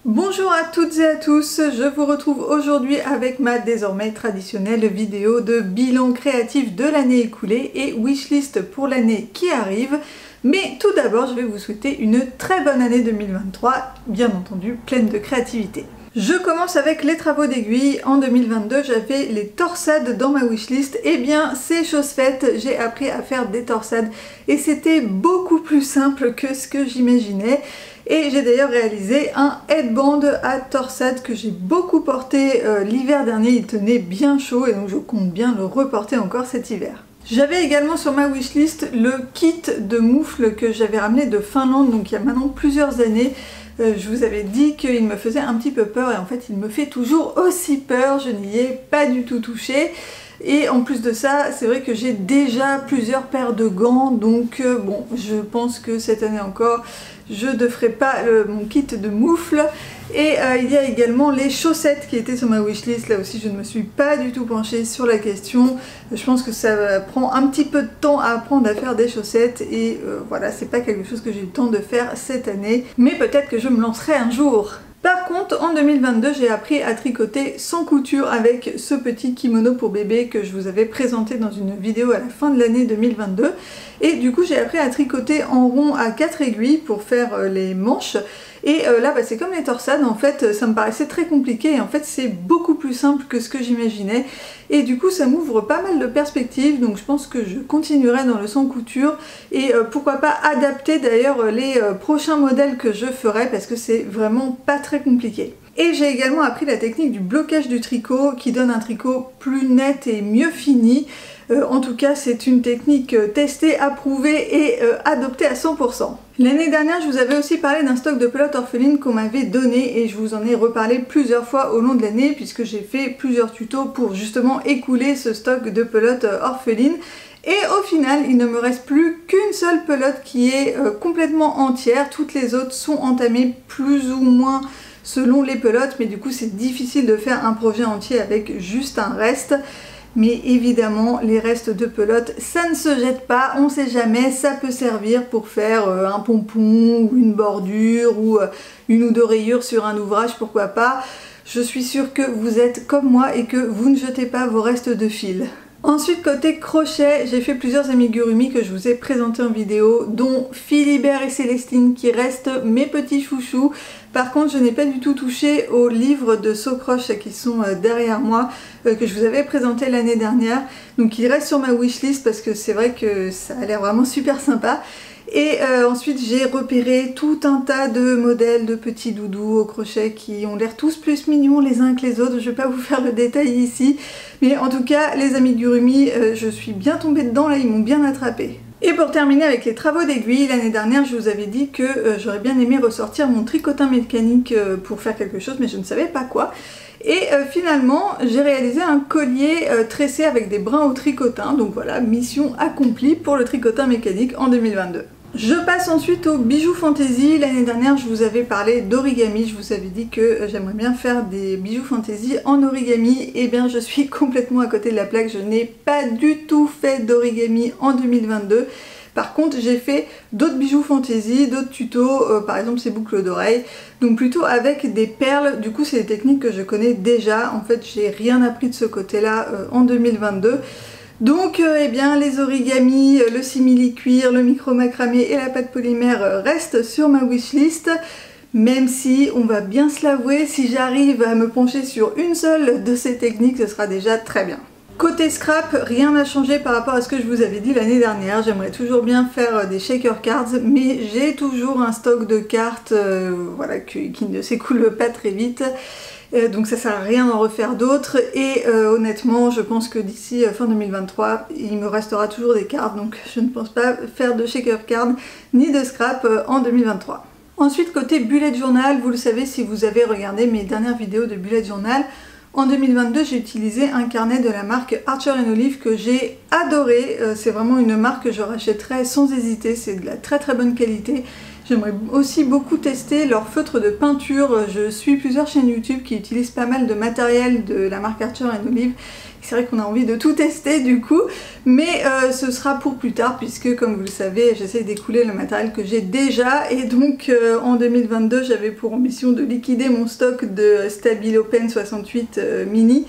Bonjour à toutes et à tous, je vous retrouve aujourd'hui avec ma désormais traditionnelle vidéo de bilan créatif de l'année écoulée et wishlist pour l'année qui arrive. Mais tout d'abord, je vais vous souhaiter une très bonne année 2023, bien entendu pleine de créativité. Je commence avec les travaux d'aiguille. En 2022, j'avais les torsades dans ma wishlist. Et bien, c'est chose faite, j'ai appris à faire des torsades et c'était beaucoup plus simple que ce que j'imaginais. Et j'ai d'ailleurs réalisé un headband à torsade que j'ai beaucoup porté l'hiver dernier. Il tenait bien chaud et donc je compte bien le reporter encore cet hiver. J'avais également sur ma wishlist le kit de moufles que j'avais ramené de Finlande, donc il y a maintenant plusieurs années. Je vous avais dit qu'il me faisait un petit peu peur et en fait il me fait toujours aussi peur, je n'y ai pas du tout touché. Et en plus de ça, c'est vrai que j'ai déjà plusieurs paires de gants, donc bon, je pense que cette année encore, je ne ferai pas mon kit de moufles. Et il y a également les chaussettes qui étaient sur ma wishlist. Là aussi, je ne me suis pas du tout penchée sur la question. Je pense que ça prend un petit peu de temps à apprendre à faire des chaussettes. Et voilà, c'est pas quelque chose que j'ai eu le temps de faire cette année. Mais peut-être que je me lancerai un jour. Par contre, en 2022, j'ai appris à tricoter sans couture avec ce petit kimono pour bébé que je vous avais présenté dans une vidéo à la fin de l'année 2022. Et du coup, j'ai appris à tricoter en rond à 4 aiguilles pour faire les manches. Et là, bah, c'est comme les torsades, en fait, ça me paraissait très compliqué et en fait, c'est beaucoup plus simple que ce que j'imaginais. Et du coup, ça m'ouvre pas mal de perspectives, donc je pense que je continuerai dans le sans couture et pourquoi pas adapter d'ailleurs les prochains modèles que je ferai parce que c'est vraiment pas très compliqué. Et j'ai également appris la technique du blocage du tricot qui donne un tricot plus net et mieux fini. En tout cas, c'est une technique testée, approuvée et adoptée à 100%. L'année dernière, je vous avais aussi parlé d'un stock de pelotes orphelines qu'on m'avait donné et je vous en ai reparlé plusieurs fois au long de l'année puisque j'ai fait plusieurs tutos pour justement écouler ce stock de pelotes orphelines. Et au final, il ne me reste plus qu'une seule pelote qui est complètement entière. Toutes les autres sont entamées plus ou moins selon les pelotes, mais du coup c'est difficile de faire un projet entier avec juste un reste. Mais évidemment, les restes de pelote, ça ne se jette pas, on sait jamais, ça peut servir pour faire un pompon ou une bordure ou une ou deux rayures sur un ouvrage, pourquoi pas. Je suis sûre que vous êtes comme moi et que vous ne jetez pas vos restes de fil. Ensuite, côté crochet, j'ai fait plusieurs amigurumi que je vous ai présentés en vidéo, dont Philibert et Célestine qui restent mes petits chouchous. Par contre, je n'ai pas du tout touché aux livres de Socroche qui sont derrière moi, que je vous avais présenté l'année dernière. Donc ils restent sur ma wishlist parce que c'est vrai que ça a l'air vraiment super sympa. Et ensuite j'ai repéré tout un tas de modèles de petits doudous au crochet qui ont l'air tous plus mignons les uns que les autres. Je ne vais pas vous faire le détail ici, mais en tout cas les amigurumi, je suis bien tombée dedans là, ils m'ont bien attrapée. Et pour terminer avec les travaux d'aiguille, l'année dernière je vous avais dit que j'aurais bien aimé ressortir mon tricotin mécanique pour faire quelque chose, mais je ne savais pas quoi. Et finalement, j'ai réalisé un collier tressé avec des brins au tricotin. Donc voilà, mission accomplie pour le tricotin mécanique en 2022. Je passe ensuite aux bijoux fantaisie. L'année dernière, je vous avais parlé d'origami. Je vous avais dit que j'aimerais bien faire des bijoux fantaisie en origami. Et bien, je suis complètement à côté de la plaque. Je n'ai pas du tout fait d'origami en 2022. Par contre, j'ai fait d'autres bijoux fantaisie, d'autres tutos, par exemple ces boucles d'oreilles, donc plutôt avec des perles. Du coup, c'est des techniques que je connais déjà. En fait, j'ai rien appris de ce côté-là en 2022. Donc, eh bien, les origamis, le simili-cuir, le micro-macramé et la pâte polymère restent sur ma wishlist. Même si, on va bien se l'avouer, si j'arrive à me pencher sur une seule de ces techniques, ce sera déjà très bien. Côté scrap, rien n'a changé par rapport à ce que je vous avais dit l'année dernière. J'aimerais toujours bien faire des shaker cards, mais j'ai toujours un stock de cartes voilà, qui ne s'écoule pas très vite. Donc ça sert à rien d'en refaire d'autres. Et honnêtement, je pense que d'ici fin 2023, il me restera toujours des cartes. Donc je ne pense pas faire de shaker card ni de scrap en 2023. Ensuite, côté bullet journal, vous le savez si vous avez regardé mes dernières vidéos de bullet journal. En 2022, j'ai utilisé un carnet de la marque Archer & Olive que j'ai adoré. C'est vraiment une marque que je rachèterais sans hésiter. C'est de la très très bonne qualité. J'aimerais aussi beaucoup tester leur feutre de peinture. Je suis plusieurs chaînes YouTube qui utilisent pas mal de matériel de la marque Archer & Olive. C'est vrai qu'on a envie de tout tester du coup, mais ce sera pour plus tard puisque comme vous le savez, j'essaie d'écouler le matériel que j'ai déjà et donc en 2022 j'avais pour ambition de liquider mon stock de Stabilo Pen 68 mini.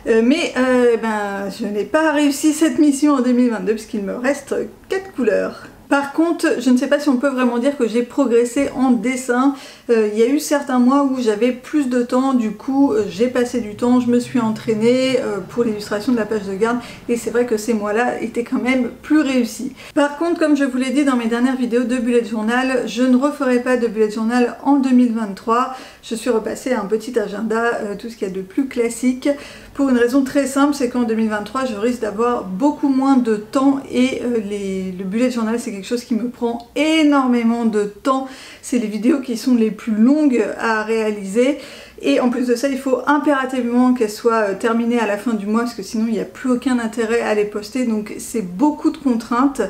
Mais je n'ai pas réussi cette mission en 2022 puisqu'il me reste 4 couleurs. Par contre, je ne sais pas si on peut vraiment dire que j'ai progressé en dessin. Il y a eu certains mois où j'avais plus de temps, du coup j'ai passé du temps, je me suis entraînée pour l'illustration de la page de garde et c'est vrai que ces mois-là étaient quand même plus réussis. Par contre, comme je vous l'ai dit dans mes dernières vidéos de bullet journal, je ne referai pas de bullet journal en 2023. Je suis repassée à un petit agenda, tout ce qu'il y a de plus classique, pour une raison très simple, c'est qu'en 2023 je risque d'avoir beaucoup moins de temps et le bullet journal c'est quelque chose qui me prend énormément de temps. C'est les vidéos qui sont les plus longues à réaliser et en plus de ça il faut impérativement qu'elles soient terminées à la fin du mois parce que sinon il n'y a plus aucun intérêt à les poster, donc c'est beaucoup de contraintes.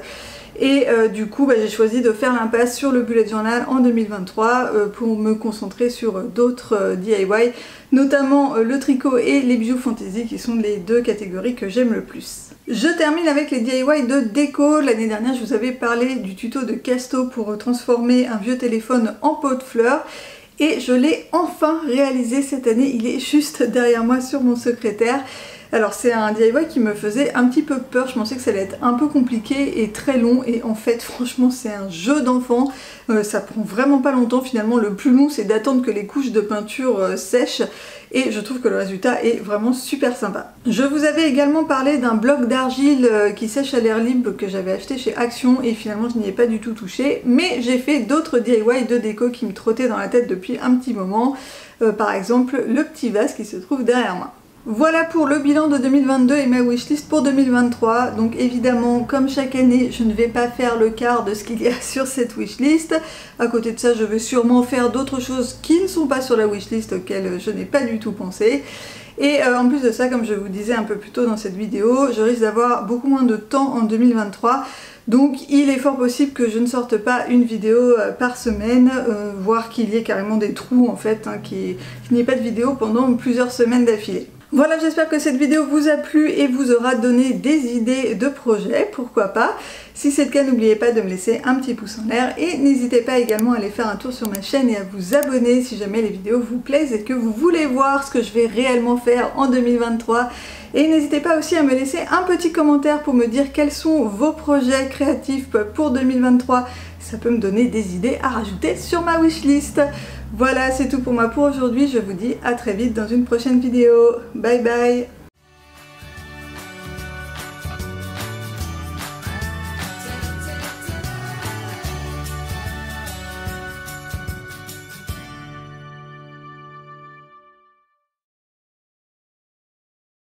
Et du coup j'ai choisi de faire l'impasse sur le bullet journal en 2023 pour me concentrer sur d'autres DIY, notamment le tricot et les bijoux fantasy qui sont les deux catégories que j'aime le plus. Je termine avec les DIY de déco. L'année dernière je vous avais parlé du tuto de Casto pour transformer un vieux téléphone en pot de fleurs. Et je l'ai enfin réalisé cette année, il est juste derrière moi sur mon secrétaire. Alors c'est un DIY qui me faisait un petit peu peur, je pensais que ça allait être un peu compliqué et très long et en fait franchement c'est un jeu d'enfant, ça prend vraiment pas longtemps finalement, le plus long c'est d'attendre que les couches de peinture sèchent et je trouve que le résultat est vraiment super sympa. Je vous avais également parlé d'un bloc d'argile qui sèche à l'air libre que j'avais acheté chez Action et finalement je n'y ai pas du tout touché, mais j'ai fait d'autres DIY de déco qui me trottaient dans la tête depuis un petit moment, par exemple le petit vase qui se trouve derrière moi. Voilà pour le bilan de 2022 et ma wishlist pour 2023. Donc évidemment, comme chaque année, je ne vais pas faire le quart de ce qu'il y a sur cette wishlist. À côté de ça, je vais sûrement faire d'autres choses qui ne sont pas sur la wishlist auxquelles je n'ai pas du tout pensé. Et en plus de ça, comme je vous disais un peu plus tôt dans cette vidéo, je risque d'avoir beaucoup moins de temps en 2023. Donc il est fort possible que je ne sorte pas une vidéo par semaine, voire qu'il y ait carrément des trous en fait, qu'il n'y ait pas de vidéo pendant plusieurs semaines d'affilée. Voilà, j'espère que cette vidéo vous a plu et vous aura donné des idées de projets, pourquoi pas. Si c'est le cas, n'oubliez pas de me laisser un petit pouce en l'air et n'hésitez pas également à aller faire un tour sur ma chaîne et à vous abonner si jamais les vidéos vous plaisent et que vous voulez voir ce que je vais réellement faire en 2023. Et n'hésitez pas aussi à me laisser un petit commentaire pour me dire quels sont vos projets créatifs pour 2023. Ça peut me donner des idées à rajouter sur ma wishlist. Voilà, c'est tout pour moi pour aujourd'hui. Je vous dis à très vite dans une prochaine vidéo. Bye bye!